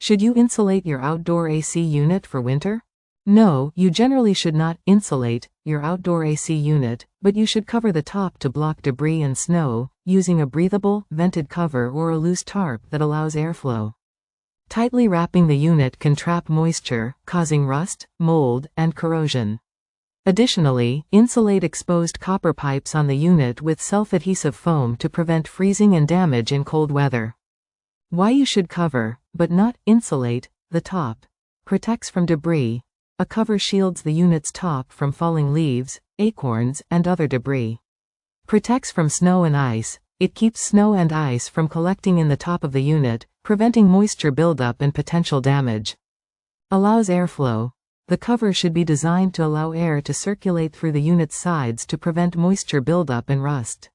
Should you insulate your outdoor AC unit for winter? No, you generally should not insulate your outdoor AC unit, but you should cover the top to block debris and snow, using a breathable, vented cover or a loose tarp that allows airflow. Tightly wrapping the unit can trap moisture, causing rust, mold, and corrosion. Additionally, insulate exposed copper pipes on the unit with self-adhesive foam to prevent freezing and damage in cold weather. Why you should cover, but not insulate, the top. Protects from debris. A cover shields the unit's top from falling leaves, acorns, and other debris. Protects from snow and ice. It keeps snow and ice from collecting in the top of the unit, preventing moisture buildup and potential damage. Allows airflow. The cover should be designed to allow air to circulate through the unit's sides to prevent moisture buildup and rust.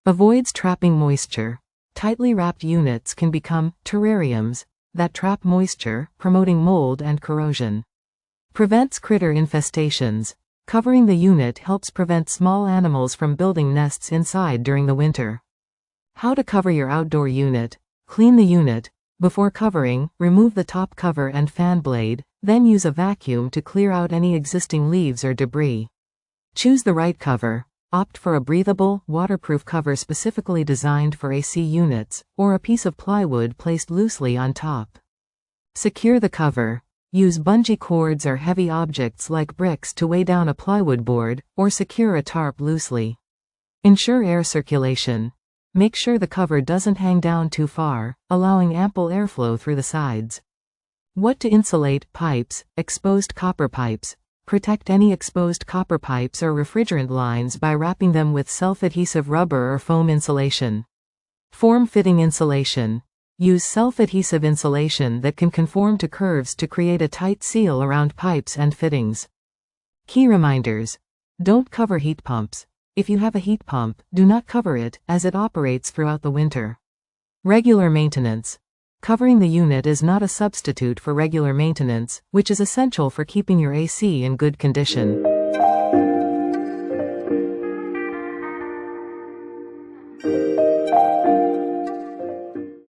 Avoids trapping moisture. Tightly wrapped units can become terrariums that trap moisture, promoting mold and corrosion. Prevents critter infestations. Covering the unit helps prevent small animals from building nests inside during the winter. How to cover your outdoor unit. Clean the unit. Before covering, remove the top cover and fan blade, then use a vacuum to clear out any existing leaves or debris. Choose the right cover. Opt for a breathable, waterproof cover specifically designed for AC units, or a piece of plywood placed loosely on top. Secure the cover. Use bungee cords or heavy objects like bricks to weigh down a plywood board, or secure a tarp loosely. Ensure air circulation. Make sure the cover doesn't hang down too far, allowing ample airflow through the sides. What to insulate? Pipes, exposed copper pipes. Protect any exposed copper pipes or refrigerant lines by wrapping them with self-adhesive rubber or foam insulation. Form-fitting insulation. Use self-adhesive insulation that can conform to curves to create a tight seal around pipes and fittings. Key reminders. Don't cover heat pumps. If you have a heat pump, do not cover it, as it operates throughout the winter. Regular maintenance. Covering the unit is not a substitute for regular maintenance, which is essential for keeping your AC in good condition.